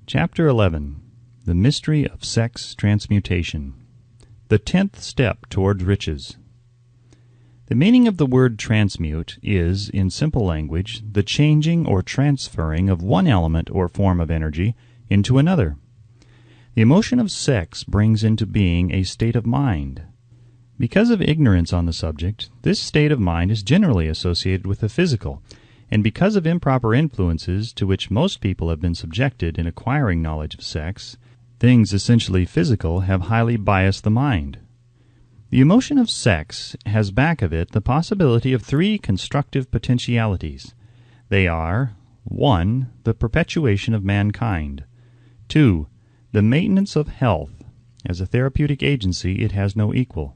Chapter 11. The Mystery of Sex Transmutation. The 10th Step Towards Riches. The meaning of the word transmute is, in simple language, the changing or transferring of one element or form of energy into another. The emotion of sex brings into being a state of mind. Because of ignorance on the subject, this state of mind is generally associated with the physical, and because of improper influences to which most people have been subjected in acquiring knowledge of sex, things essentially physical have highly biased the mind. The emotion of sex has back of it the possibility of three constructive potentialities. They are: 1. The perpetuation of mankind. 2. The maintenance of health. As a therapeutic agency, it has no equal.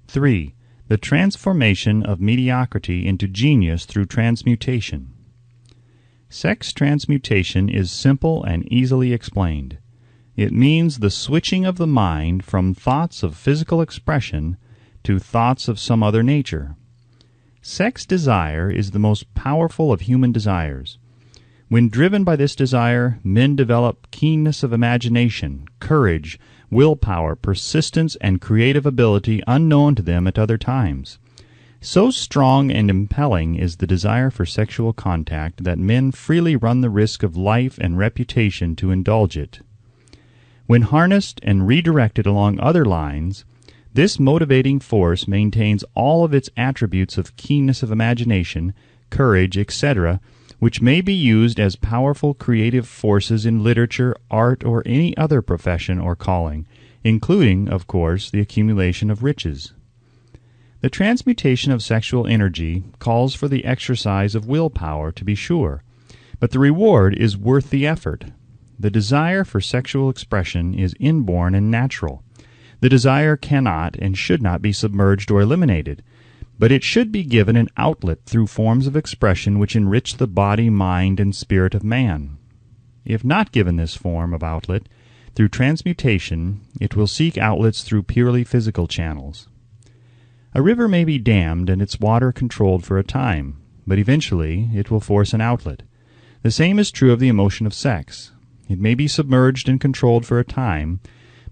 3. The transformation of mediocrity into genius through transmutation. Sex transmutation is simple and easily explained. It means the switching of the mind from thoughts of physical expression to thoughts of some other nature. Sex desire is the most powerful of human desires. When driven by this desire, men develop keenness of imagination, courage, willpower, persistence, and creative ability unknown to them at other times. So strong and impelling is the desire for sexual contact that men freely run the risk of life and reputation to indulge it. When harnessed and redirected along other lines, this motivating force maintains all of its attributes of keenness of imagination, courage, etc., which may be used as powerful creative forces in literature, art, or any other profession or calling, including, of course, the accumulation of riches. The transmutation of sexual energy calls for the exercise of willpower, to be sure, but the reward is worth the effort. The desire for sexual expression is inborn and natural. The desire cannot and should not be submerged or eliminated, but it should be given an outlet through forms of expression which enrich the body, mind, and spirit of man. If not given this form of outlet through transmutation, it will seek outlets through purely physical channels. A river may be dammed and its water controlled for a time, but eventually it will force an outlet. The same is true of the emotion of sex. It may be submerged and controlled for a time,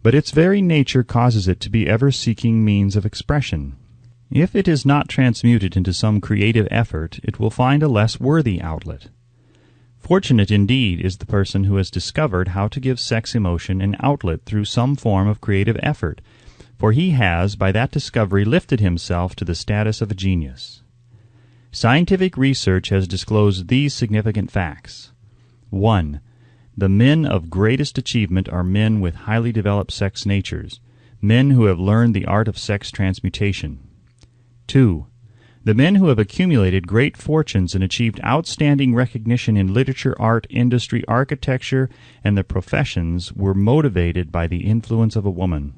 but its very nature causes it to be ever seeking means of expression. If it is not transmuted into some creative effort, it will find a less worthy outlet. Fortunate indeed is the person who has discovered how to give sex emotion an outlet through some form of creative effort, for he has, by that discovery, lifted himself to the status of a genius. Scientific research has disclosed these significant facts. 1. The men of greatest achievement are men with highly developed sex natures, men who have learned the art of sex transmutation. 2. The men who have accumulated great fortunes and achieved outstanding recognition in literature, art, industry, architecture, and the professions were motivated by the influence of a woman.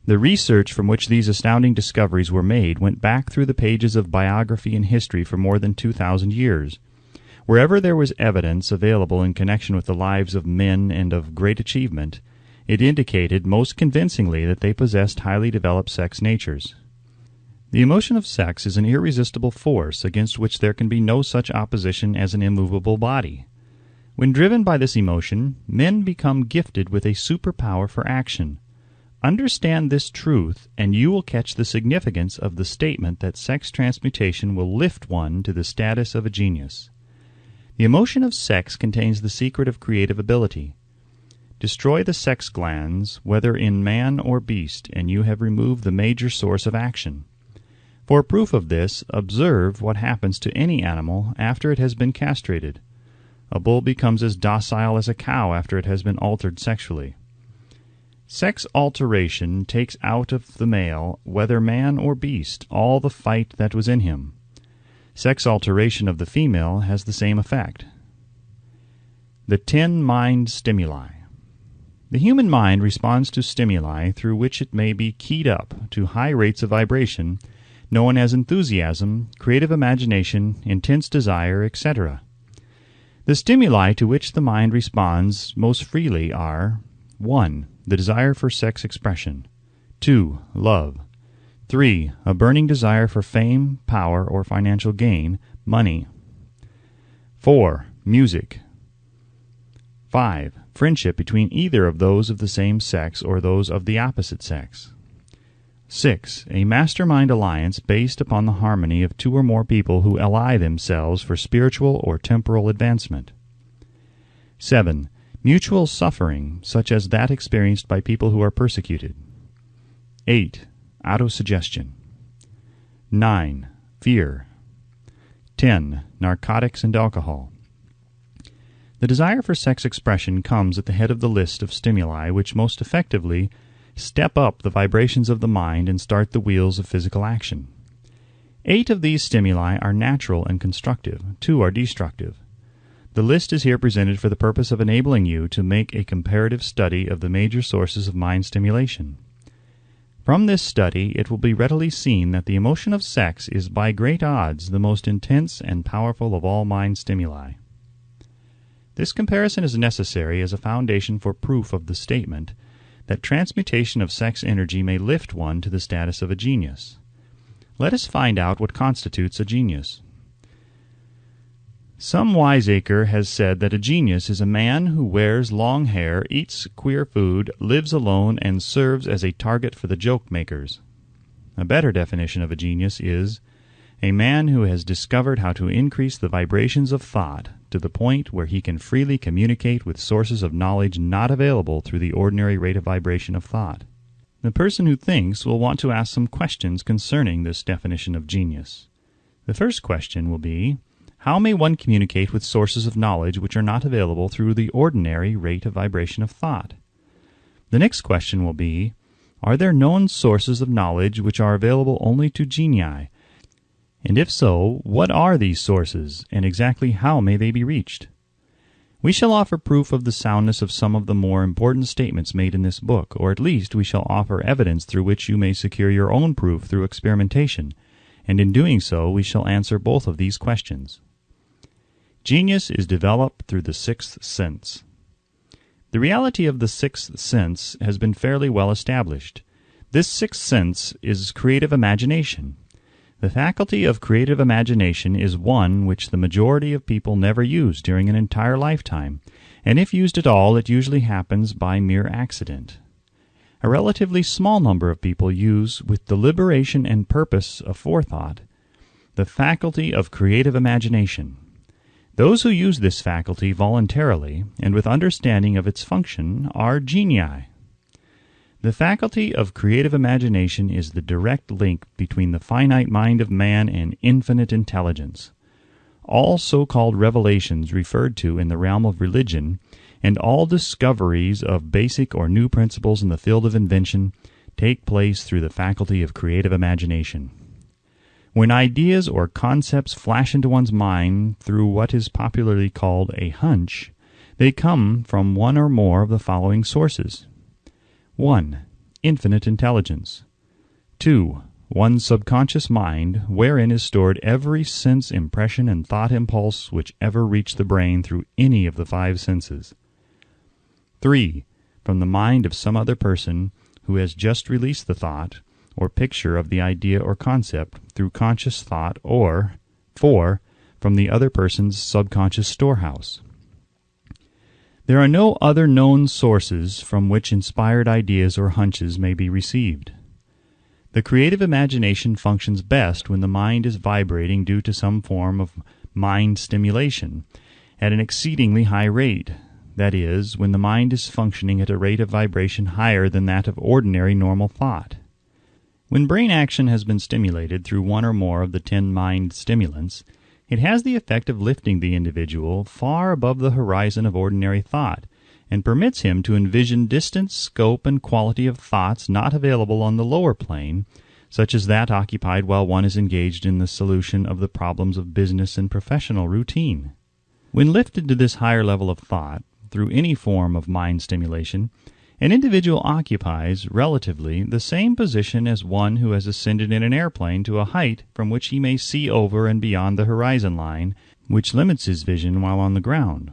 The research from which these astounding discoveries were made went back through the pages of biography and history for more than 2,000 years. Wherever there was evidence available in connection with the lives of men and of great achievement, it indicated most convincingly that they possessed highly developed sex natures. The emotion of sex is an irresistible force against which there can be no such opposition as an immovable body. When driven by this emotion, men become gifted with a superpower for action. Understand this truth, and you will catch the significance of the statement that sex transmutation will lift one to the status of a genius. The emotion of sex contains the secret of creative ability. Destroy the sex glands, whether in man or beast, and you have removed the major source of action. For proof of this, observe what happens to any animal after it has been castrated. A bull becomes as docile as a cow after it has been altered sexually. Sex alteration takes out of the male, whether man or beast, all the fight that was in him. Sex alteration of the female has the same effect. The 10 mind stimuli. The human mind responds to stimuli through which it may be keyed up to high rates of vibration, known as enthusiasm, creative imagination, intense desire, etc. The stimuli to which the mind responds most freely are: 1. The desire for sex expression. 2. Love. 3. A burning desire for fame, power, or financial gain, money. 4. Music. 5. Friendship between either of those of the same sex or those of the opposite sex. 6. A mastermind alliance based upon the harmony of two or more people who ally themselves for spiritual or temporal advancement. 7. Mutual suffering, such as that experienced by people who are persecuted. 8. Autosuggestion. 9. Fear. 10. Narcotics and alcohol. The desire for sex expression comes at the head of the list of stimuli which most effectively step up the vibrations of the mind and start the wheels of physical action. 8 of these stimuli are natural and constructive. 2 are destructive. The list is here presented for the purpose of enabling you to make a comparative study of the major sources of mind stimulation. From this study, it will be readily seen that the emotion of sex is by great odds the most intense and powerful of all mind stimuli. This comparison is necessary as a foundation for proof of the statement that transmutation of sex energy may lift one to the status of a genius. Let us find out what constitutes a genius. Some wiseacre has said that a genius is a man who wears long hair, eats queer food, lives alone, and serves as a target for the joke-makers. A better definition of a genius is a man who has discovered how to increase the vibrations of thought to the point where he can freely communicate with sources of knowledge not available through the ordinary rate of vibration of thought. The person who thinks will want to ask some questions concerning this definition of genius. The first question will be, how may one communicate with sources of knowledge which are not available through the ordinary rate of vibration of thought? The next question will be, are there known sources of knowledge which are available only to genii? And if so, what are these sources, and exactly how may they be reached? We shall offer proof of the soundness of some of the more important statements made in this book, or at least we shall offer evidence through which you may secure your own proof through experimentation, and in doing so we shall answer both of these questions. Genius is developed through the sixth sense. The reality of the sixth sense has been fairly well established. This sixth sense is creative imagination. The faculty of creative imagination is one which the majority of people never use during an entire lifetime, and if used at all, it usually happens by mere accident. A relatively small number of people use, with deliberation and purpose aforethought, the faculty of creative imagination. Those who use this faculty voluntarily and with understanding of its function are genii. The faculty of creative imagination is the direct link between the finite mind of man and infinite intelligence. All so-called revelations referred to in the realm of religion, and all discoveries of basic or new principles in the field of invention, take place through the faculty of creative imagination. When ideas or concepts flash into one's mind through what is popularly called a hunch, they come from one or more of the following sources. 1. Infinite intelligence. 2. One's subconscious mind, wherein is stored every sense impression and thought impulse which ever reached the brain through any of the 5 senses. 3. From the mind of some other person who has just released the thought or picture of the idea or concept through conscious thought, or 4. From the other person's subconscious storehouse. There are no other known sources from which inspired ideas or hunches may be received. The creative imagination functions best when the mind is vibrating due to some form of mind stimulation at an exceedingly high rate, that is, when the mind is functioning at a rate of vibration higher than that of ordinary normal thought. When brain action has been stimulated through one or more of the 10 mind stimulants, it has the effect of lifting the individual far above the horizon of ordinary thought, and permits him to envision distance, scope, and quality of thoughts not available on the lower plane, such as that occupied while one is engaged in the solution of the problems of business and professional routine. When lifted to this higher level of thought, through any form of mind stimulation, an individual occupies, relatively, the same position as one who has ascended in an airplane to a height from which he may see over and beyond the horizon line, which limits his vision while on the ground.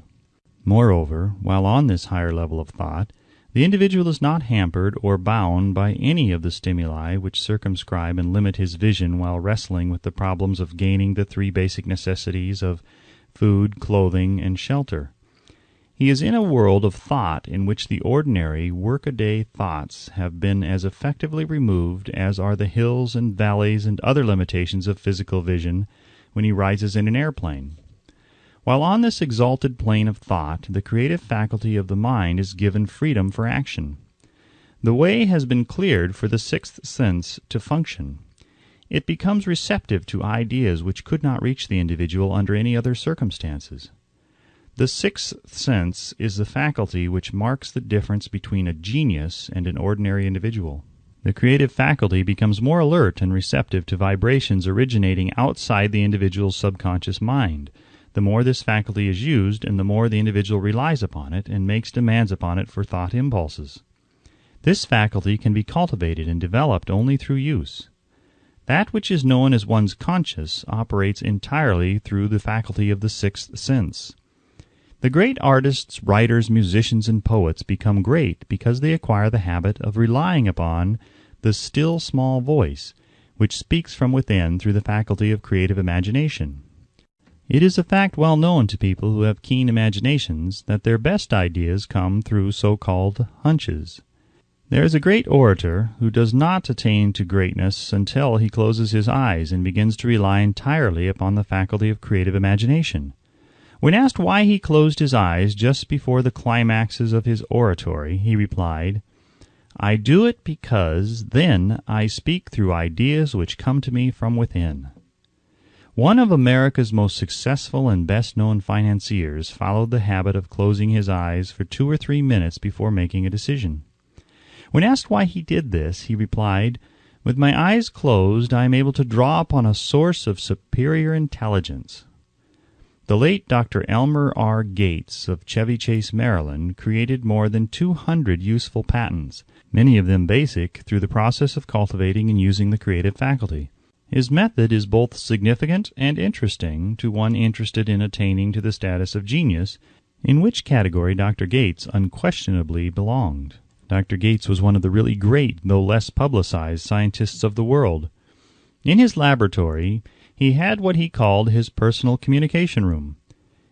Moreover, while on this higher level of thought, the individual is not hampered or bound by any of the stimuli which circumscribe and limit his vision while wrestling with the problems of gaining the 3 basic necessities of food, clothing, and shelter. He is in a world of thought in which the ordinary workaday thoughts have been as effectively removed as are the hills and valleys and other limitations of physical vision when he rises in an airplane. While on this exalted plane of thought, the creative faculty of the mind is given freedom for action. The way has been cleared for the sixth sense to function. It becomes receptive to ideas which could not reach the individual under any other circumstances. The sixth sense is the faculty which marks the difference between a genius and an ordinary individual. The creative faculty becomes more alert and receptive to vibrations originating outside the individual's subconscious mind. The more this faculty is used, and the more the individual relies upon it and makes demands upon it for thought impulses. This faculty can be cultivated and developed only through use. That which is known as one's conscious operates entirely through the faculty of the sixth sense. The great artists, writers, musicians, and poets become great because they acquire the habit of relying upon the still small voice, which speaks from within through the faculty of creative imagination. It is a fact well known to people who have keen imaginations that their best ideas come through so-called hunches. There is a great orator who does not attain to greatness until he closes his eyes and begins to rely entirely upon the faculty of creative imagination. When asked why he closed his eyes just before the climaxes of his oratory, he replied, "I do it because then I speak through ideas which come to me from within." One of America's most successful and best-known financiers followed the habit of closing his eyes for 2 or 3 minutes before making a decision. When asked why he did this, he replied, "With my eyes closed, I am able to draw upon a source of superior intelligence." The late Dr. Elmer R. Gates of Chevy Chase, Maryland, created more than 200 useful patents, many of them basic, through the process of cultivating and using the creative faculty. His method is both significant and interesting to one interested in attaining to the status of genius, in which category Dr. Gates unquestionably belonged. Dr. Gates was one of the really great, though less publicized, scientists of the world. In his laboratory, he had what he called his personal communication room.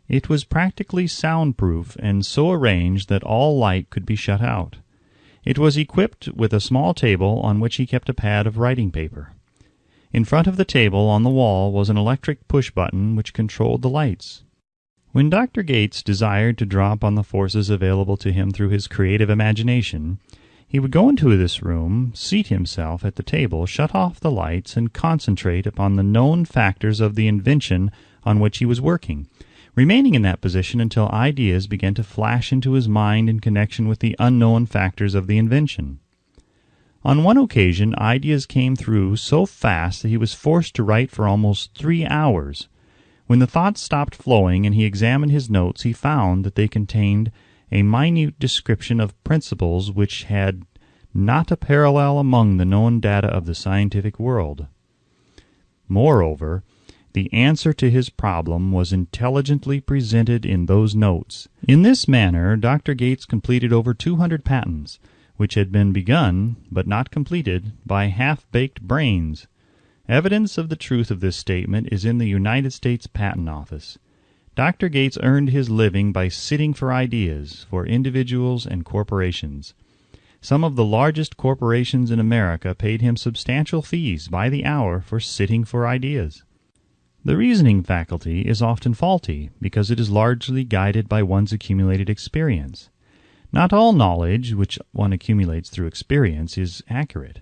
It was practically soundproof and so arranged that all light could be shut out. It was equipped with a small table on which he kept a pad of writing paper. In front of the table on the wall was an electric push-button which controlled the lights. When Dr. Gates desired to draw upon the forces available to him through his creative imagination, he would go into this room, seat himself at the table, shut off the lights, and concentrate upon the known factors of the invention on which he was working, remaining in that position until ideas began to flash into his mind in connection with the unknown factors of the invention. On one occasion, ideas came through so fast that he was forced to write for almost 3 hours. When the thoughts stopped flowing and he examined his notes, he found that they contained a minute description of principles which had not a parallel among the known data of the scientific world. Moreover, the answer to his problem was intelligently presented in those notes. In this manner, Dr. Gates completed over 200 patents, which had been begun, but not completed, by half-baked brains. Evidence of the truth of this statement is in the United States Patent Office. Dr. Gates earned his living by sitting for ideas for individuals and corporations. Some of the largest corporations in America paid him substantial fees by the hour for sitting for ideas. The reasoning faculty is often faulty because it is largely guided by one's accumulated experience. Not all knowledge which one accumulates through experience is accurate.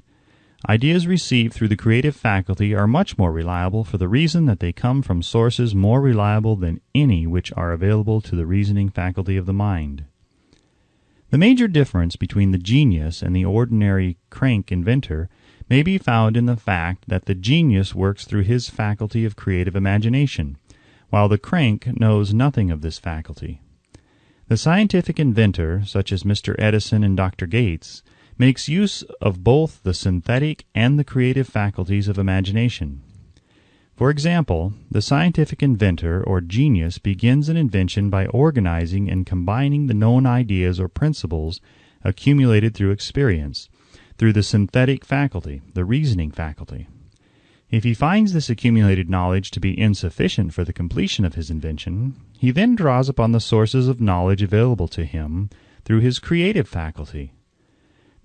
Ideas received through the creative faculty are much more reliable for the reason that they come from sources more reliable than any which are available to the reasoning faculty of the mind. The major difference between the genius and the ordinary crank inventor may be found in the fact that the genius works through his faculty of creative imagination, while the crank knows nothing of this faculty. The scientific inventor, such as Mr. Edison and Dr. Gates, makes use of both the synthetic and the creative faculties of imagination. For example, the scientific inventor or genius begins an invention by organizing and combining the known ideas or principles accumulated through experience, through the synthetic faculty, the reasoning faculty. If he finds this accumulated knowledge to be insufficient for the completion of his invention, he then draws upon the sources of knowledge available to him through his creative faculty.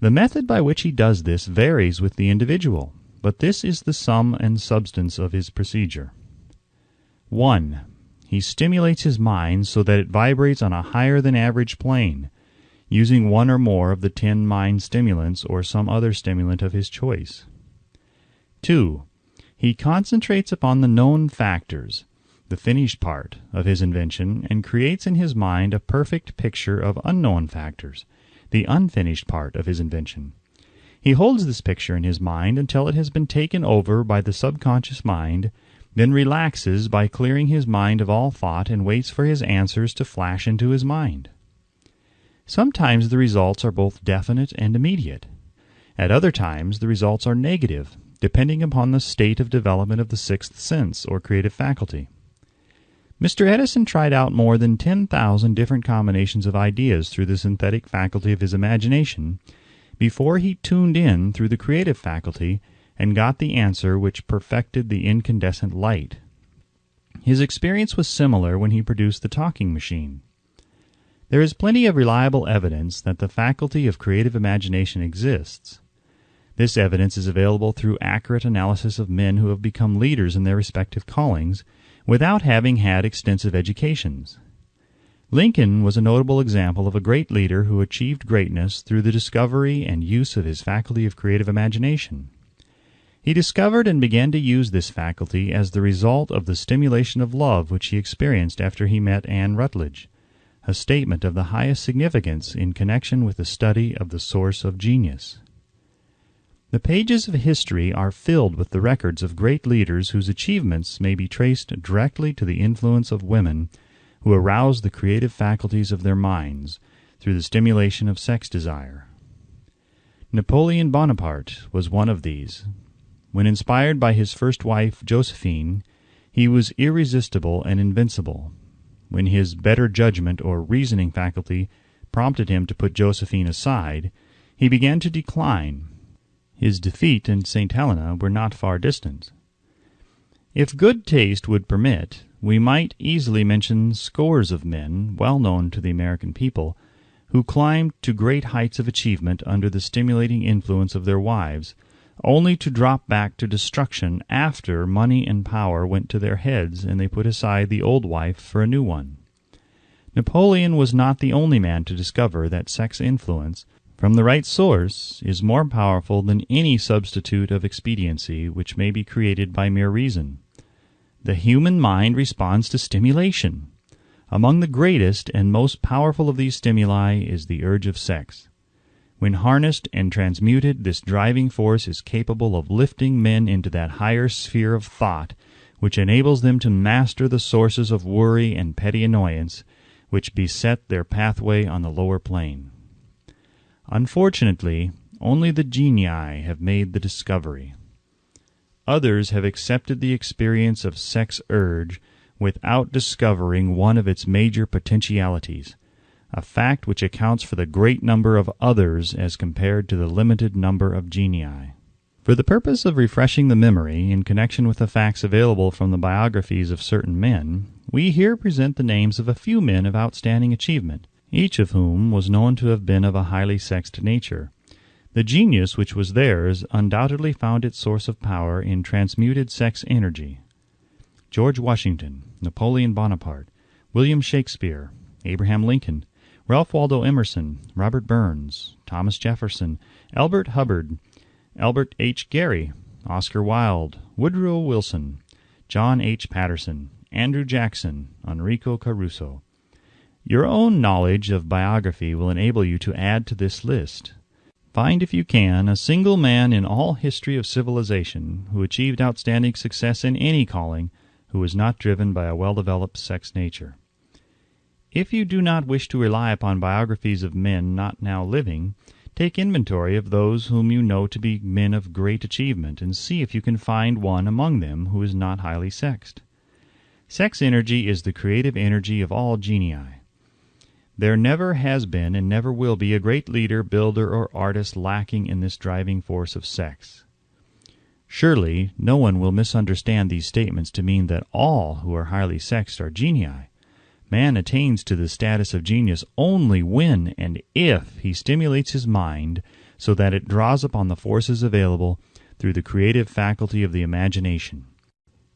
The method by which he does this varies with the individual, but this is the sum and substance of his procedure. 1. He stimulates his mind so that it vibrates on a higher than average plane, using one or more of the 10 mind stimulants or some other stimulant of his choice. 2. He concentrates upon the known factors, the finished part, of his invention, and creates in his mind a perfect picture of unknown factors, the unfinished part of his invention. He holds this picture in his mind until it has been taken over by the subconscious mind, then relaxes by clearing his mind of all thought and waits for his answers to flash into his mind. Sometimes the results are both definite and immediate. At other times the results are negative, depending upon the state of development of the sixth sense or creative faculty. Mr. Edison tried out more than 10,000 different combinations of ideas through the synthetic faculty of his imagination before he tuned in through the creative faculty and got the answer which perfected the incandescent light. His experience was similar when he produced the talking machine. There is plenty of reliable evidence that the faculty of creative imagination exists. This evidence is available through accurate analysis of men who have become leaders in their respective callings without having had extensive educations. Lincoln was a notable example of a great leader who achieved greatness through the discovery and use of his faculty of creative imagination. He discovered and began to use this faculty as the result of the stimulation of love which he experienced after he met Anne Rutledge, a statement of the highest significance in connection with the study of the source of genius. The pages of history are filled with the records of great leaders whose achievements may be traced directly to the influence of women who aroused the creative faculties of their minds through the stimulation of sex desire. Napoleon Bonaparte was one of these. When inspired by his first wife, Josephine, he was irresistible and invincible. When his better judgment or reasoning faculty prompted him to put Josephine aside, he began to decline. His defeat and St. Helena were not far distant. If good taste would permit, we might easily mention scores of men, well known to the American people, who climbed to great heights of achievement under the stimulating influence of their wives, only to drop back to destruction after money and power went to their heads and they put aside the old wife for a new one. Napoleon was not the only man to discover that sex influence, from the right source, is more powerful than any substitute of expediency which may be created by mere reason. The human mind responds to stimulation. Among the greatest and most powerful of these stimuli is the urge of sex. When harnessed and transmuted, this driving force is capable of lifting men into that higher sphere of thought which enables them to master the sources of worry and petty annoyance which beset their pathway on the lower plane. Unfortunately, only the genii have made the discovery. Others have accepted the experience of sex urge without discovering one of its major potentialities, a fact which accounts for the great number of others as compared to the limited number of genii. For the purpose of refreshing the memory in connection with the facts available from the biographies of certain men, we here present the names of a few men of outstanding achievement, each of whom was known to have been of a highly sexed nature. The genius which was theirs undoubtedly found its source of power in transmuted sex energy. George Washington, Napoleon Bonaparte, William Shakespeare, Abraham Lincoln, Ralph Waldo Emerson, Robert Burns, Thomas Jefferson, Albert Hubbard, Albert H. Gary, Oscar Wilde, Woodrow Wilson, John H. Patterson, Andrew Jackson, Enrico Caruso. Your own knowledge of biography will enable you to add to this list. Find, if you can, a single man in all history of civilization who achieved outstanding success in any calling who was not driven by a well-developed sex nature. If you do not wish to rely upon biographies of men not now living, take inventory of those whom you know to be men of great achievement, and see if you can find one among them who is not highly sexed. Sex energy is the creative energy of all genii. There never has been and never will be a great leader, builder, or artist lacking in this driving force of sex. Surely no one will misunderstand these statements to mean that all who are highly sexed are genii. Man attains to the status of genius only when and if he stimulates his mind so that it draws upon the forces available through the creative faculty of the imagination.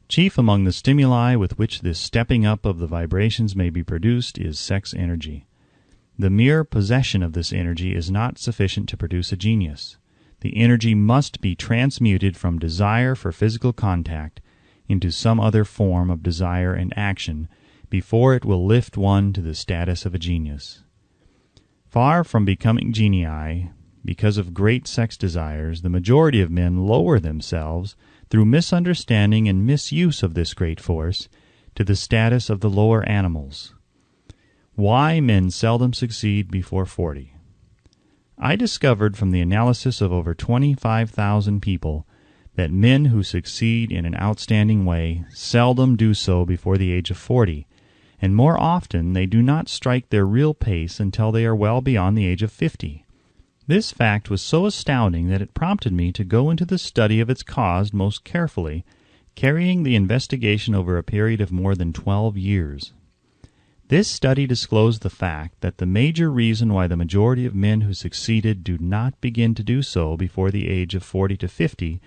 Chief among the stimuli with which this stepping up of the vibrations may be produced is sex energy. The mere possession of this energy is not sufficient to produce a genius. The energy must be transmuted from desire for physical contact into some other form of desire and action before it will lift one to the status of a genius. Far from becoming genii, because of great sex desires, the majority of men lower themselves, through misunderstanding and misuse of this great force, to the status of the lower animals. Why men seldom succeed before 40. I discovered from the analysis of over 25,000 people that men who succeed in an outstanding way seldom do so before the age of 40, and more often they do not strike their real pace until they are well beyond the age of 50. This fact was so astounding that it prompted me to go into the study of its cause most carefully, carrying the investigation over a period of more than 12 years. This study disclosed the fact that the major reason why the majority of men who succeeded do not begin to do so before the age of 40 to 50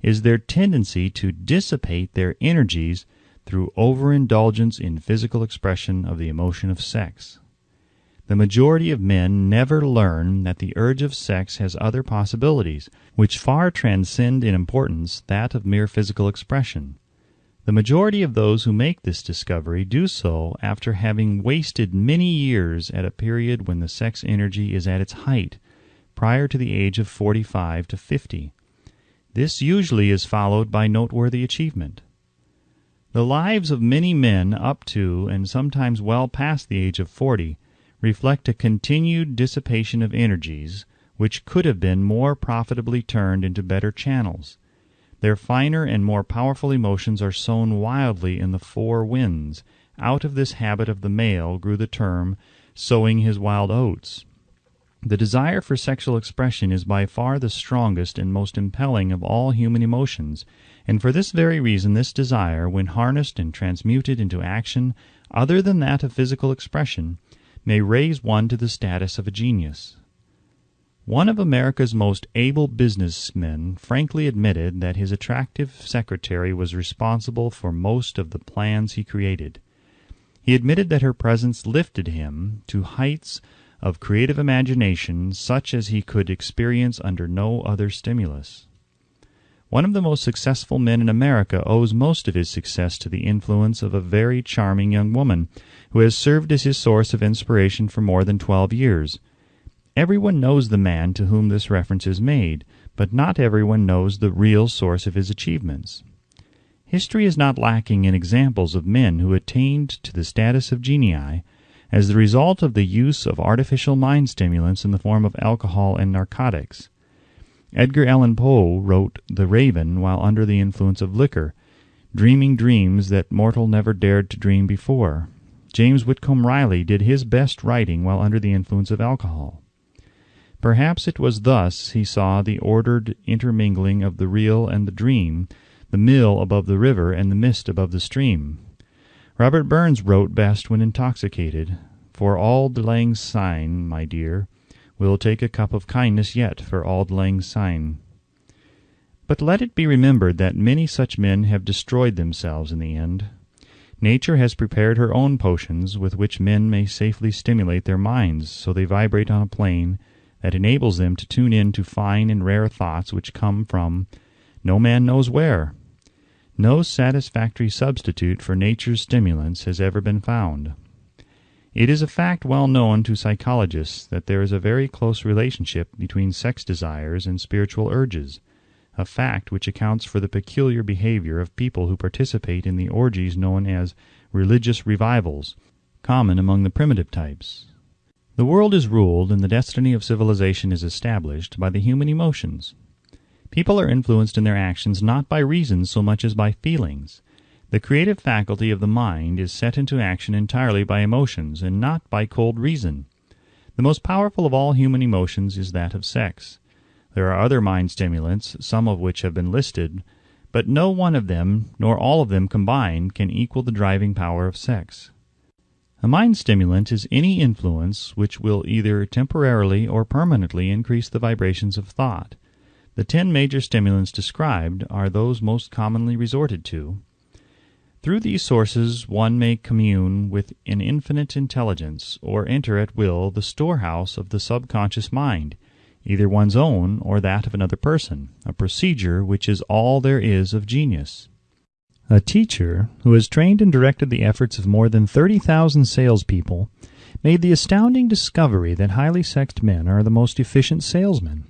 is their tendency to dissipate their energies through overindulgence in physical expression of the emotion of sex. The majority of men never learn that the urge of sex has other possibilities, which far transcend in importance that of mere physical expression. The majority of those who make this discovery do so after having wasted many years at a period when the sex energy is at its height, prior to the age of 45 to 50. This usually is followed by noteworthy achievement. The lives of many men up to and sometimes well past the age of 40 reflect a continued dissipation of energies which could have been more profitably turned into better channels. Their finer and more powerful emotions are sown wildly in the four winds. Out of this habit of the male grew the term, sowing his wild oats. The desire for sexual expression is by far the strongest and most impelling of all human emotions, and for this very reason this desire, when harnessed and transmuted into action other than that of physical expression, may raise one to the status of a genius. One of America's most able businessmen frankly admitted that his attractive secretary was responsible for most of the plans he created. He admitted that her presence lifted him to heights of creative imagination such as he could experience under no other stimulus. One of the most successful men in America owes most of his success to the influence of a very charming young woman who has served as his source of inspiration for more than 12 years. Everyone knows the man to whom this reference is made, but not everyone knows the real source of his achievements. History is not lacking in examples of men who attained to the status of genii as the result of the use of artificial mind stimulants in the form of alcohol and narcotics. Edgar Allan Poe wrote The Raven while under the influence of liquor, dreaming dreams that mortal never dared to dream before. James Whitcomb Riley did his best writing while under the influence of alcohol. Perhaps it was thus he saw the ordered intermingling of the real and the dream, the mill above the river and the mist above the stream. Robert Burns wrote best when intoxicated, "For Auld Lang Syne, my dear, we'll take a cup of kindness yet for Auld Lang Syne." But let it be remembered that many such men have destroyed themselves in the end. Nature has prepared her own potions with which men may safely stimulate their minds so they vibrate on a plane that enables them to tune in to fine and rare thoughts which come from no man knows where. No satisfactory substitute for nature's stimulants has ever been found. It is a fact well known to psychologists that there is a very close relationship between sex desires and spiritual urges, a fact which accounts for the peculiar behavior of people who participate in the orgies known as religious revivals, common among the primitive types. The world is ruled and the destiny of civilization is established by the human emotions. People are influenced in their actions not by reason so much as by feelings. The creative faculty of the mind is set into action entirely by emotions and not by cold reason. The most powerful of all human emotions is that of sex. There are other mind stimulants, some of which have been listed, but no one of them, nor all of them combined, can equal the driving power of sex. A mind stimulant is any influence which will either temporarily or permanently increase the vibrations of thought. The 10 major stimulants described are those most commonly resorted to. Through these sources one may commune with an infinite intelligence, or enter at will the storehouse of the subconscious mind, either one's own or that of another person, a procedure which is all there is of genius. A teacher who has trained and directed the efforts of more than 30,000 salespeople made the astounding discovery that highly sexed men are the most efficient salesmen.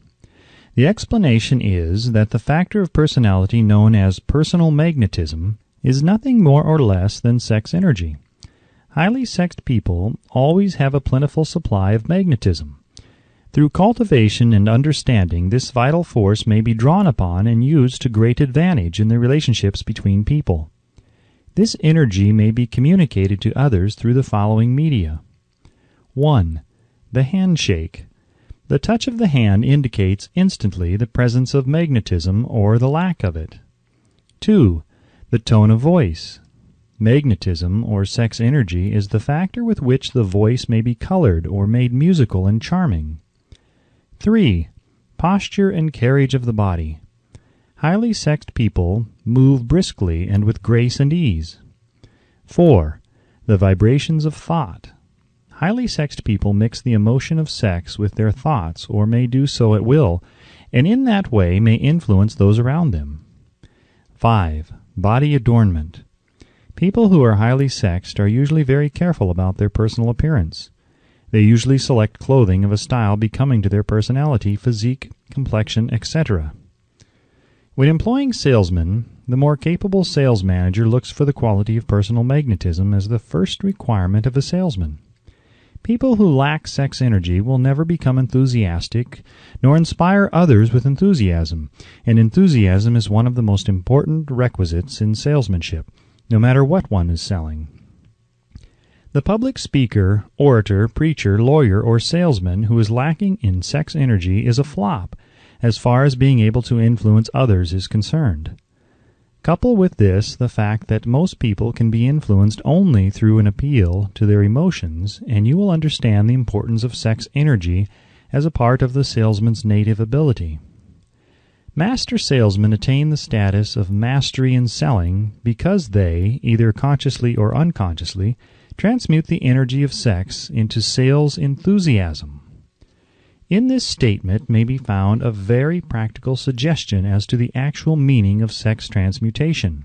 The explanation is that the factor of personality known as personal magnetism is nothing more or less than sex energy. Highly sexed people always have a plentiful supply of magnetism. Through cultivation and understanding, this vital force may be drawn upon and used to great advantage in the relationships between people. This energy may be communicated to others through the following media. 1. The handshake. The touch of the hand indicates instantly the presence of magnetism or the lack of it. 2. The tone of voice. Magnetism, or sex energy, is the factor with which the voice may be colored or made musical and charming. 3. Posture and carriage of the body. Highly sexed people move briskly and with grace and ease. 4. The vibrations of thought. Highly sexed people mix the emotion of sex with their thoughts, or may do so at will, and in that way may influence those around them. 5. Body adornment. People who are highly sexed are usually very careful about their personal appearance. They usually select clothing of a style becoming to their personality, physique, complexion, etc. When employing salesmen, the more capable sales manager looks for the quality of personal magnetism as the first requirement of a salesman. People who lack sex energy will never become enthusiastic, nor inspire others with enthusiasm, and enthusiasm is one of the most important requisites in salesmanship, no matter what one is selling. The public speaker, orator, preacher, lawyer, or salesman who is lacking in sex energy is a flop, as far as being able to influence others is concerned. Couple with this the fact that most people can be influenced only through an appeal to their emotions, and you will understand the importance of sex energy as a part of the salesman's native ability. Master salesmen attain the status of mastery in selling because they, either consciously or unconsciously, transmute the energy of sex into sales enthusiasm. In this statement may be found a very practical suggestion as to the actual meaning of sex transmutation.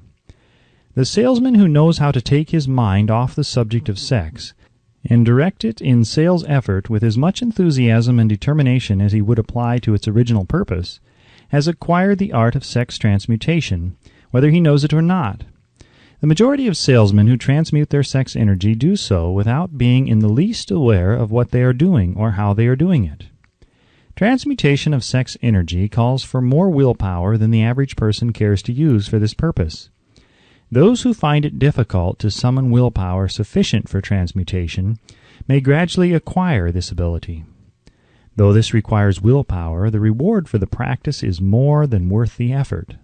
The salesman who knows how to take his mind off the subject of sex and direct it in sales effort with as much enthusiasm and determination as he would apply to its original purpose, has acquired the art of sex transmutation, whether he knows it or not. The majority of salesmen who transmute their sex energy do so without being in the least aware of what they are doing or how they are doing it. Transmutation of sex energy calls for more willpower than the average person cares to use for this purpose. Those who find it difficult to summon willpower sufficient for transmutation may gradually acquire this ability. Though this requires willpower, the reward for the practice is more than worth the effort.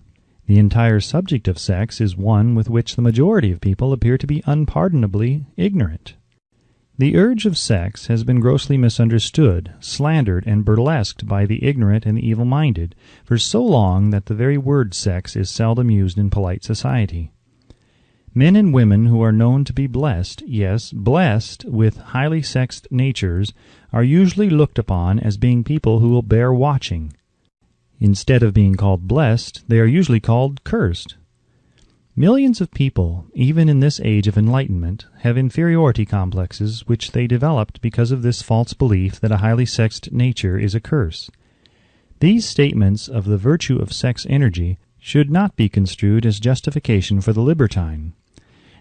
The entire subject of sex is one with which the majority of people appear to be unpardonably ignorant. The urge of sex has been grossly misunderstood, slandered, and burlesqued by the ignorant and the evil-minded for so long that the very word sex is seldom used in polite society. Men and women who are known to be blessed, yes, blessed with highly sexed natures, are usually looked upon as being people who will bear watching. Instead of being called blessed, they are usually called cursed. Millions of people, even in this age of enlightenment, have inferiority complexes which they developed because of this false belief that a highly sexed nature is a curse. These statements of the virtue of sex energy should not be construed as justification for the libertine.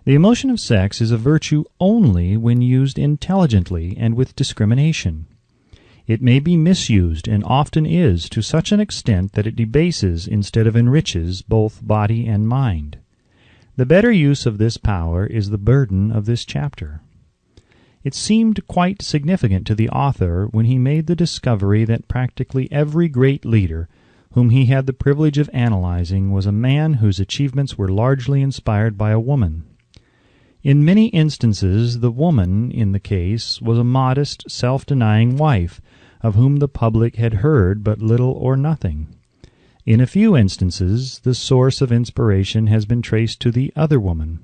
The emotion of sex is a virtue only when used intelligently and with discrimination. It may be misused, and often is, to such an extent that it debases instead of enriches both body and mind. The better use of this power is the burden of this chapter. It seemed quite significant to the author when he made the discovery that practically every great leader, whom he had the privilege of analyzing, was a man whose achievements were largely inspired by a woman. In many instances, the woman in the case was a modest, self-denying wife, of whom the public had heard but little or nothing. In a few instances, the source of inspiration has been traced to the other woman.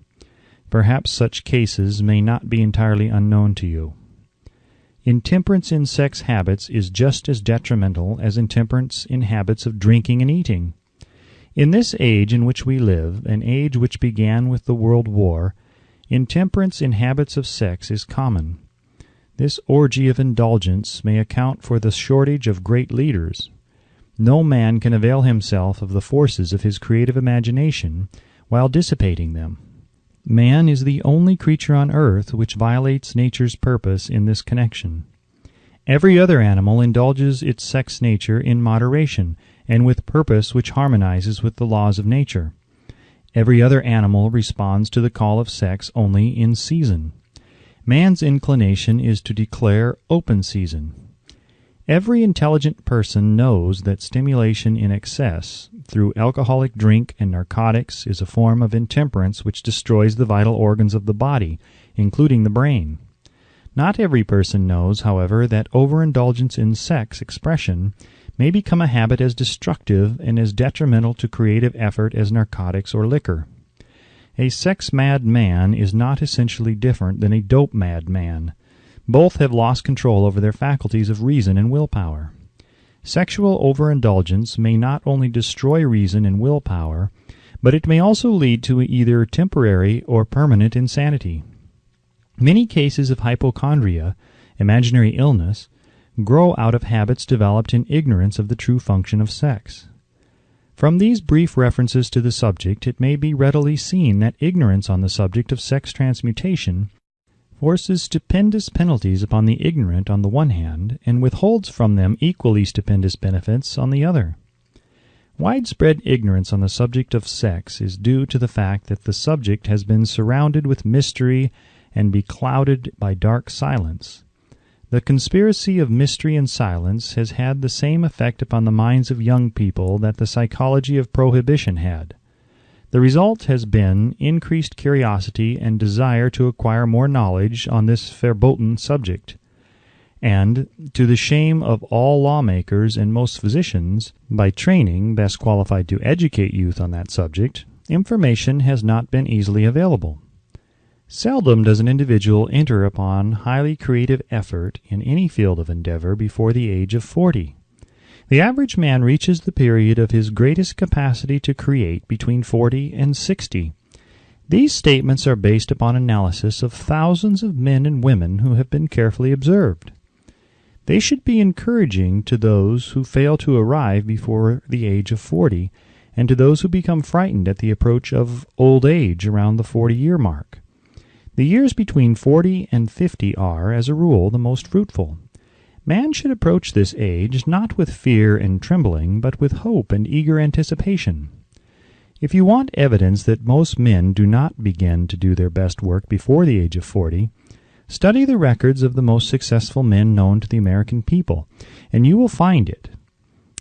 Perhaps such cases may not be entirely unknown to you. Intemperance in sex habits is just as detrimental as intemperance in habits of drinking and eating. In this age in which we live, an age which began with the World War, intemperance in habits of sex is common. This orgy of indulgence may account for the shortage of great leaders. No man can avail himself of the forces of his creative imagination while dissipating them. Man is the only creature on earth which violates nature's purpose in this connection. Every other animal indulges its sex nature in moderation and with purpose which harmonizes with the laws of nature. Every other animal responds to the call of sex only in season. Man's inclination is to declare open season. Every intelligent person knows that stimulation in excess through alcoholic drink and narcotics is a form of intemperance which destroys the vital organs of the body, including the brain. Not every person knows, however, that overindulgence in sex expression may become a habit as destructive and as detrimental to creative effort as narcotics or liquor. A sex-mad man is not essentially different than a dope-mad man. Both have lost control over their faculties of reason and willpower. Sexual overindulgence may not only destroy reason and willpower, but it may also lead to either temporary or permanent insanity. Many cases of hypochondria, imaginary illness, grow out of habits developed in ignorance of the true function of sex. From these brief references to the subject, it may be readily seen that ignorance on the subject of sex transmutation forces stupendous penalties upon the ignorant on the one hand, and withholds from them equally stupendous benefits on the other. Widespread ignorance on the subject of sex is due to the fact that the subject has been surrounded with mystery and beclouded by dark silence. The conspiracy of mystery and silence has had the same effect upon the minds of young people that the psychology of prohibition had. The result has been increased curiosity and desire to acquire more knowledge on this verboten subject. And, to the shame of all lawmakers and most physicians, by training best qualified to educate youth on that subject, information has not been easily available. Seldom does an individual enter upon highly creative effort in any field of endeavor before the age of 40. The average man reaches the period of his greatest capacity to create between 40 and 60. These statements are based upon analysis of thousands of men and women who have been carefully observed. They should be encouraging to those who fail to arrive before the age of 40, and to those who become frightened at the approach of old age around the 40-year mark. The years between 40 and 50 are, as a rule, the most fruitful. Man should approach this age not with fear and trembling, but with hope and eager anticipation. If you want evidence that most men do not begin to do their best work before the age of 40, study the records of the most successful men known to the American people, and you will find it.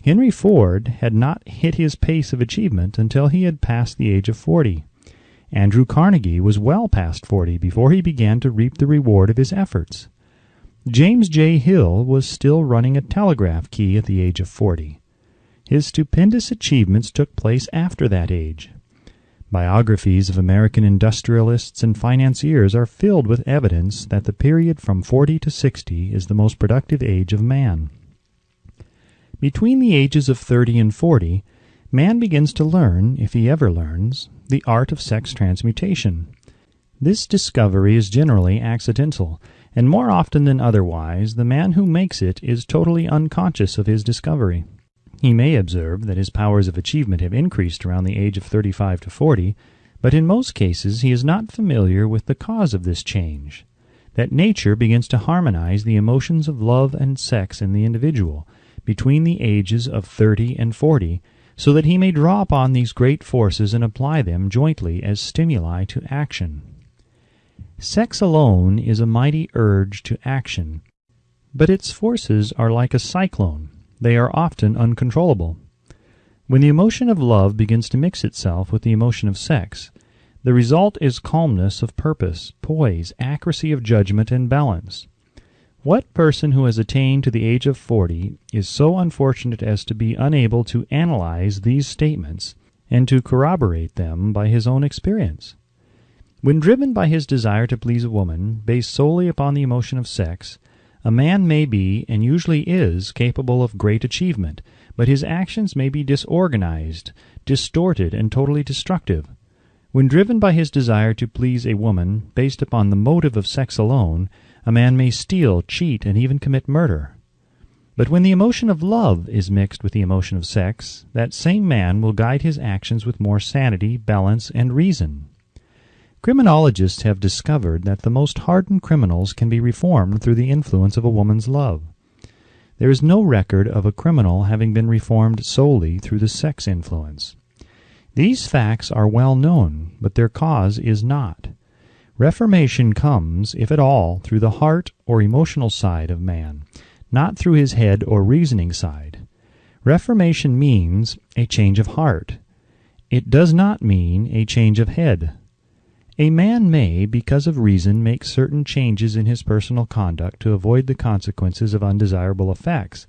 Henry Ford had not hit his pace of achievement until he had passed the age of 40. Andrew Carnegie was well past 40 before he began to reap the reward of his efforts. James J. Hill was still running a telegraph key at the age of 40. His stupendous achievements took place after that age. Biographies of American industrialists and financiers are filled with evidence that the period from 40 to 60 is the most productive age of man. Between the ages of 30 and 40, man begins to learn, if he ever learns, the art of sex transmutation. This discovery is generally accidental, and more often than otherwise, the man who makes it is totally unconscious of his discovery. He may observe that his powers of achievement have increased around the age of 35 to 40, but in most cases he is not familiar with the cause of this change, that nature begins to harmonize the emotions of love and sex in the individual between the ages of 30 and 40, so that he may draw upon these great forces and apply them jointly as stimuli to action. Sex alone is a mighty urge to action, but its forces are like a cyclone. They are often uncontrollable. When the emotion of love begins to mix itself with the emotion of sex, the result is calmness of purpose, poise, accuracy of judgment, and balance. What person who has attained to the age of 40 is so unfortunate as to be unable to analyze these statements and to corroborate them by his own experience? When driven by his desire to please a woman, based solely upon the emotion of sex, a man may be, and usually is, capable of great achievement, but his actions may be disorganized, distorted, and totally destructive. When driven by his desire to please a woman, based upon the motive of sex alone, a man may steal, cheat, and even commit murder. But when the emotion of love is mixed with the emotion of sex, that same man will guide his actions with more sanity, balance, and reason. Criminologists have discovered that the most hardened criminals can be reformed through the influence of a woman's love. There is no record of a criminal having been reformed solely through the sex influence. These facts are well known, but their cause is not. Reformation comes, if at all, through the heart or emotional side of man, not through his head or reasoning side. Reformation means a change of heart. It does not mean a change of head. A man may, because of reason, make certain changes in his personal conduct to avoid the consequences of undesirable effects,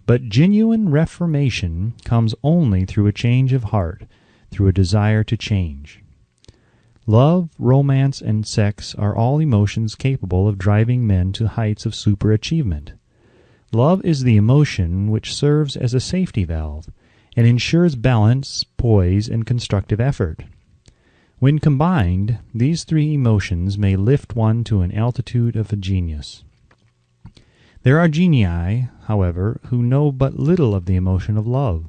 but genuine reformation comes only through a change of heart, through a desire to change. Love, romance, and sex are all emotions capable of driving men to heights of superachievement. Love is the emotion which serves as a safety valve and ensures balance, poise, and constructive effort. When combined, these three emotions may lift one to an altitude of a genius. There are genii, however, who know but little of the emotion of love.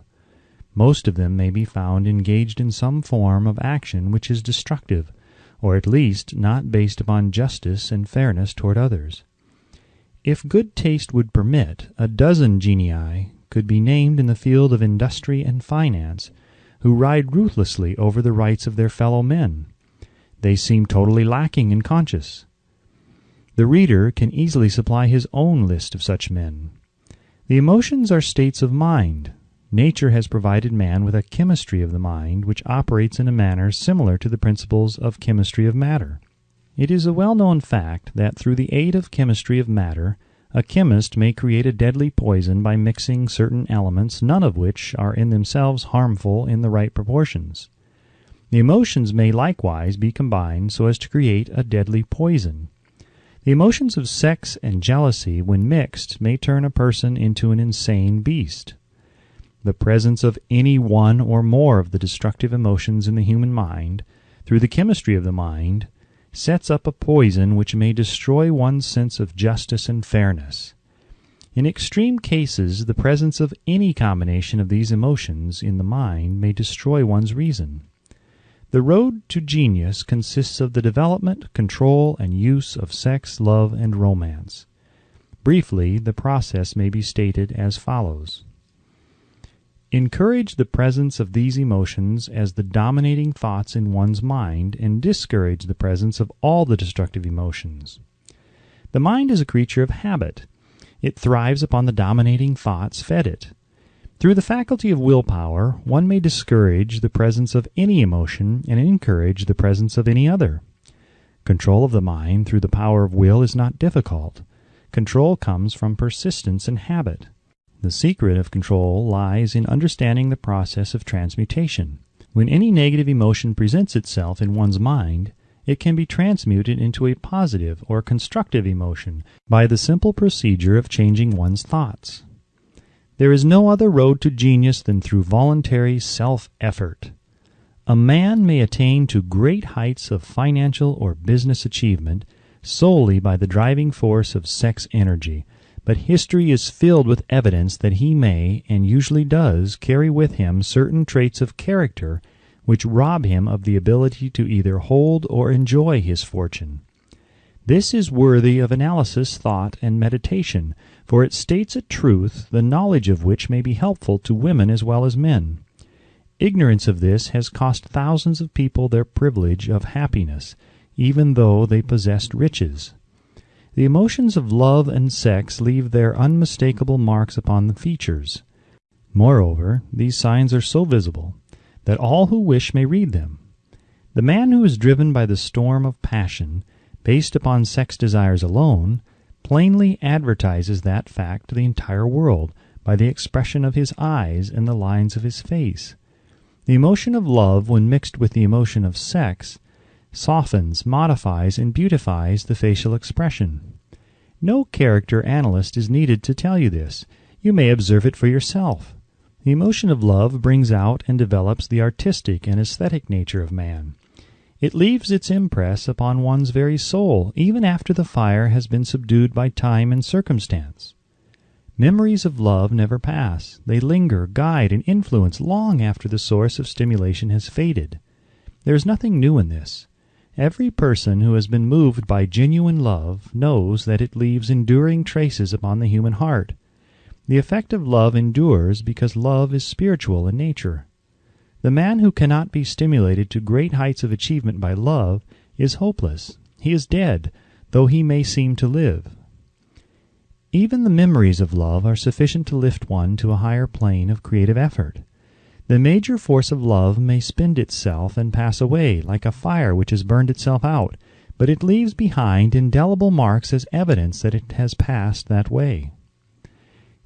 Most of them may be found engaged in some form of action which is destructive, or at least not based upon justice and fairness toward others. If good taste would permit, a dozen genii could be named in the field of industry and finance, who ride ruthlessly over the rights of their fellow men. They seem totally lacking in conscience. The reader can easily supply his own list of such men. The emotions are states of mind. Nature has provided man with a chemistry of the mind which operates in a manner similar to the principles of chemistry of matter. It is a well-known fact that through the aid of chemistry of matter, a chemist may create a deadly poison by mixing certain elements, none of which are in themselves harmful in the right proportions. The emotions may likewise be combined so as to create a deadly poison. The emotions of sex and jealousy, when mixed, may turn a person into an insane beast. The presence of any one or more of the destructive emotions in the human mind, through the chemistry of the mind, sets up a poison which may destroy one's sense of justice and fairness. In extreme cases, the presence of any combination of these emotions in the mind may destroy one's reason. The road to genius consists of the development, control, and use of sex, love, and romance. Briefly, the process may be stated as follows. Encourage the presence of these emotions as the dominating thoughts in one's mind, and discourage the presence of all the destructive emotions. The mind is a creature of habit. It thrives upon the dominating thoughts fed it. Through the faculty of willpower, one may discourage the presence of any emotion and encourage the presence of any other. Control of the mind through the power of will is not difficult. Control comes from persistence and habit. The secret of control lies in understanding the process of transmutation. When any negative emotion presents itself in one's mind, it can be transmuted into a positive or constructive emotion by the simple procedure of changing one's thoughts. There is no other road to genius than through voluntary self-effort. A man may attain to great heights of financial or business achievement solely by the driving force of sex energy, but history is filled with evidence that he may, and usually does, carry with him certain traits of character which rob him of the ability to either hold or enjoy his fortune. This is worthy of analysis, thought, and meditation, for it states a truth, the knowledge of which may be helpful to women as well as men. Ignorance of this has cost thousands of people their privilege of happiness, even though they possessed riches. The emotions of love and sex leave their unmistakable marks upon the features. Moreover, these signs are so visible that all who wish may read them. The man who is driven by the storm of passion, based upon sex desires alone, plainly advertises that fact to the entire world by the expression of his eyes and the lines of his face. The emotion of love, when mixed with the emotion of sex, softens, modifies, and beautifies the facial expression. No character analyst is needed to tell you this. You may observe it for yourself. The emotion of love brings out and develops the artistic and aesthetic nature of man. It leaves its impress upon one's very soul, even after the fire has been subdued by time and circumstance. Memories of love never pass. They linger, guide, and influence long after the source of stimulation has faded. There is nothing new in this. Every person who has been moved by genuine love knows that it leaves enduring traces upon the human heart. The effect of love endures because love is spiritual in nature. The man who cannot be stimulated to great heights of achievement by love is hopeless. He is dead, though he may seem to live. Even the memories of love are sufficient to lift one to a higher plane of creative effort. The major force of love may spend itself and pass away, like a fire which has burned itself out, but it leaves behind indelible marks as evidence that it has passed that way.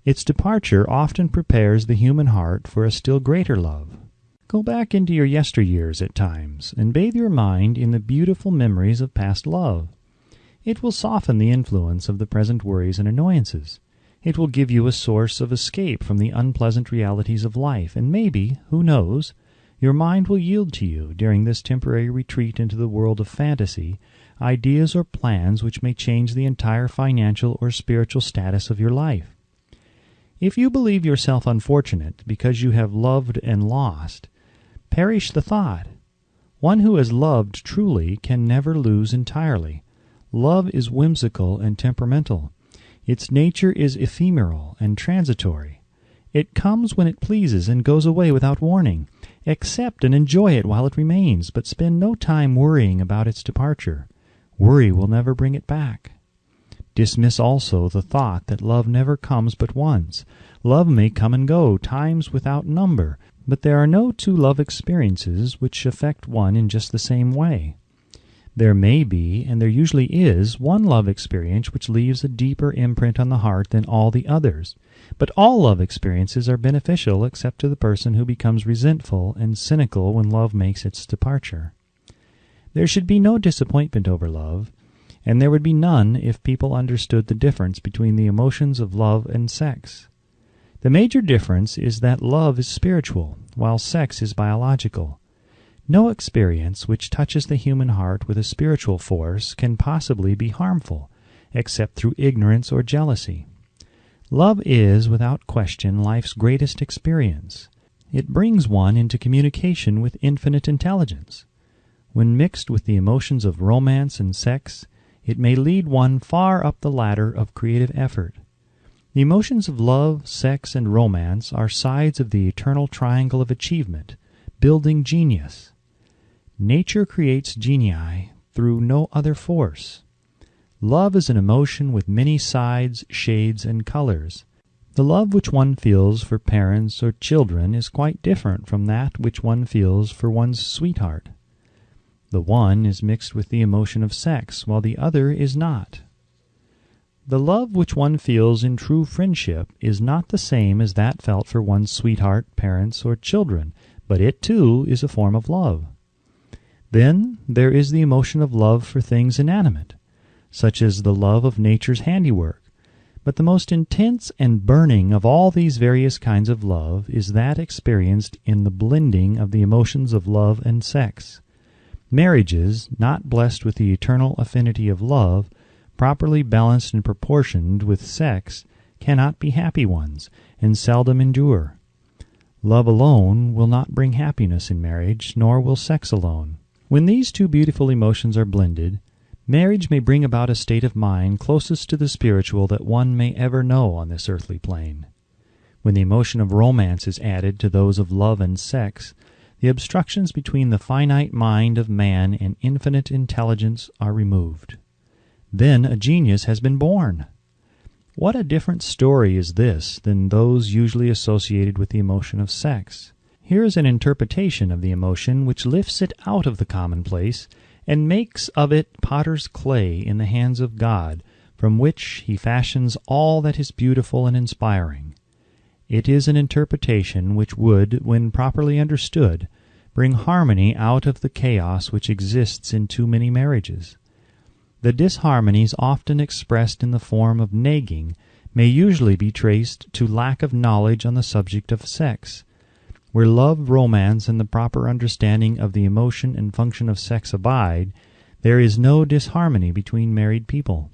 Its departure often prepares the human heart for a still greater love. Go back into your yesteryears at times, and bathe your mind in the beautiful memories of past love. It will soften the influence of the present worries and annoyances. It will give you a source of escape from the unpleasant realities of life, and maybe, who knows, your mind will yield to you, during this temporary retreat into the world of fantasy, ideas or plans which may change the entire financial or spiritual status of your life. If you believe yourself unfortunate because you have loved and lost, perish the thought. One who has loved truly can never lose entirely. Love is whimsical and temperamental. Its nature is ephemeral and transitory. It comes when it pleases and goes away without warning. Accept and enjoy it while it remains, but spend no time worrying about its departure. Worry will never bring it back. Dismiss also the thought that love never comes but once. Love may come and go, times without number, but there are no two love experiences which affect one in just the same way. There may be, and there usually is, one love experience which leaves a deeper imprint on the heart than all the others. But all love experiences are beneficial except to the person who becomes resentful and cynical when love makes its departure. There should be no disappointment over love, and there would be none if people understood the difference between the emotions of love and sex. The major difference is that love is spiritual, while sex is biological. No experience which touches the human heart with a spiritual force can possibly be harmful, except through ignorance or jealousy. Love is, without question, life's greatest experience. It brings one into communication with infinite intelligence. When mixed with the emotions of romance and sex, it may lead one far up the ladder of creative effort. The emotions of love, sex, and romance are sides of the eternal triangle of achievement, building genius. Nature creates genii through no other force. Love is an emotion with many sides, shades, and colors. The love which one feels for parents or children is quite different from that which one feels for one's sweetheart. The one is mixed with the emotion of sex, while the other is not. The love which one feels in true friendship is not the same as that felt for one's sweetheart, parents, or children, but it, too, is a form of love. Then there is the emotion of love for things inanimate, such as the love of nature's handiwork. But the most intense and burning of all these various kinds of love is that experienced in the blending of the emotions of love and sex. Marriages, not blessed with the eternal affinity of love, properly balanced and proportioned with sex, cannot be happy ones, and seldom endure. Love alone will not bring happiness in marriage, nor will sex alone. When these two beautiful emotions are blended, marriage may bring about a state of mind closest to the spiritual that one may ever know on this earthly plane. When the emotion of romance is added to those of love and sex, the obstructions between the finite mind of man and infinite intelligence are removed. Then a genius has been born. What a different story is this than those usually associated with the emotion of sex. Here is an interpretation of the emotion which lifts it out of the commonplace and makes of it potter's clay in the hands of God, from which he fashions all that is beautiful and inspiring. It is an interpretation which would, when properly understood, bring harmony out of the chaos which exists in too many marriages. The disharmonies often expressed in the form of nagging may usually be traced to lack of knowledge on the subject of sex. Where love, romance, and the proper understanding of the emotion and function of sex abide, there is no disharmony between married people.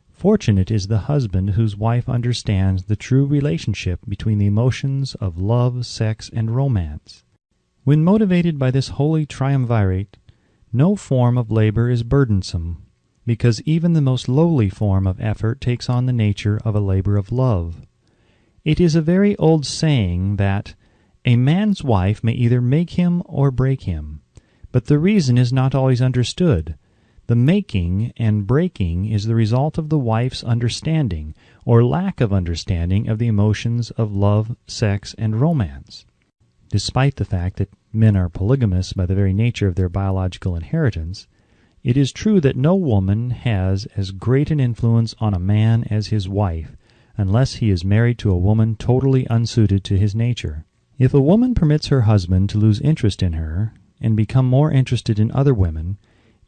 Fortunate is the husband whose wife understands the true relationship between the emotions of love, sex, and romance. When motivated by this holy triumvirate, no form of labor is burdensome, because even the most lowly form of effort takes on the nature of a labor of love. It is a very old saying that a man's wife may either make him or break him, but the reason is not always understood. The making and breaking is the result of the wife's understanding or lack of understanding of the emotions of love, sex, and romance. Despite the fact that men are polygamous by the very nature of their biological inheritance, it is true that no woman has as great an influence on a man as his wife, unless he is married to a woman totally unsuited to his nature. If a woman permits her husband to lose interest in her and become more interested in other women,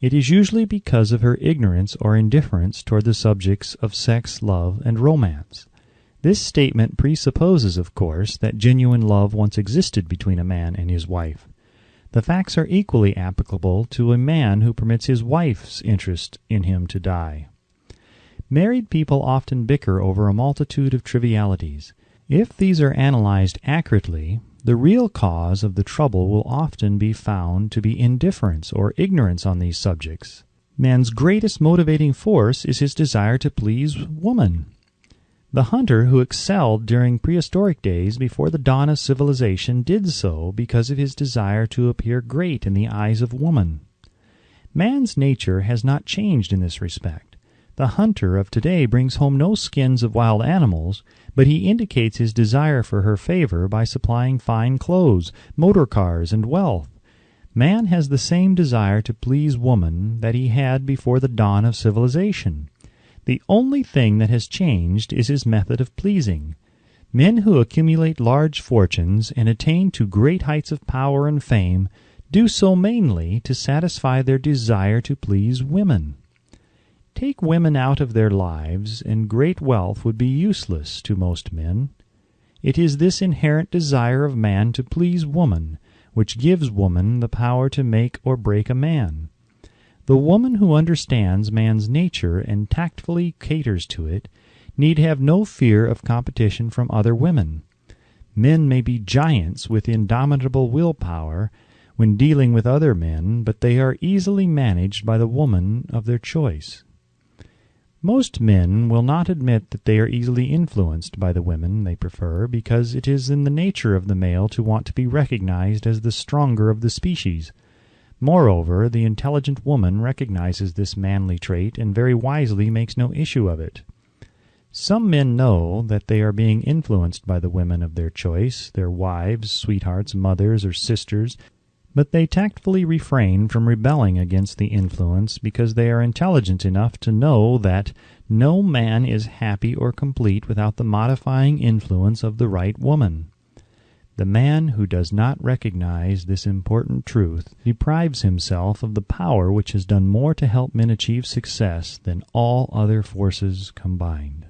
it is usually because of her ignorance or indifference toward the subjects of sex, love, and romance. This statement presupposes, of course, that genuine love once existed between a man and his wife. The facts are equally applicable to a man who permits his wife's interest in him to die. Married people often bicker over a multitude of trivialities. If these are analyzed accurately, the real cause of the trouble will often be found to be indifference or ignorance on these subjects. Man's greatest motivating force is his desire to please woman. The hunter who excelled during prehistoric days before the dawn of civilization did so because of his desire to appear great in the eyes of woman. Man's nature has not changed in this respect. The hunter of today brings home no skins of wild animals, but he indicates his desire for her favor by supplying fine clothes, motor cars, and wealth. Man has the same desire to please woman that he had before the dawn of civilization. The only thing that has changed is his method of pleasing. Men who accumulate large fortunes and attain to great heights of power and fame do so mainly to satisfy their desire to please women. Take women out of their lives, and great wealth would be useless to most men. It is this inherent desire of man to please woman which gives woman the power to make or break a man. The woman who understands man's nature and tactfully caters to it need have no fear of competition from other women. Men may be giants with indomitable willpower when dealing with other men, but they are easily managed by the woman of their choice. Most men will not admit that they are easily influenced by the women they prefer, because it is in the nature of the male to want to be recognized as the stronger of the species. Moreover, the intelligent woman recognizes this manly trait and very wisely makes no issue of it. Some men know that they are being influenced by the women of their choice, their wives, sweethearts, mothers, or sisters, but they tactfully refrain from rebelling against the influence because they are intelligent enough to know that no man is happy or complete without the modifying influence of the right woman. The man who does not recognize this important truth deprives himself of the power which has done more to help men achieve success than all other forces combined.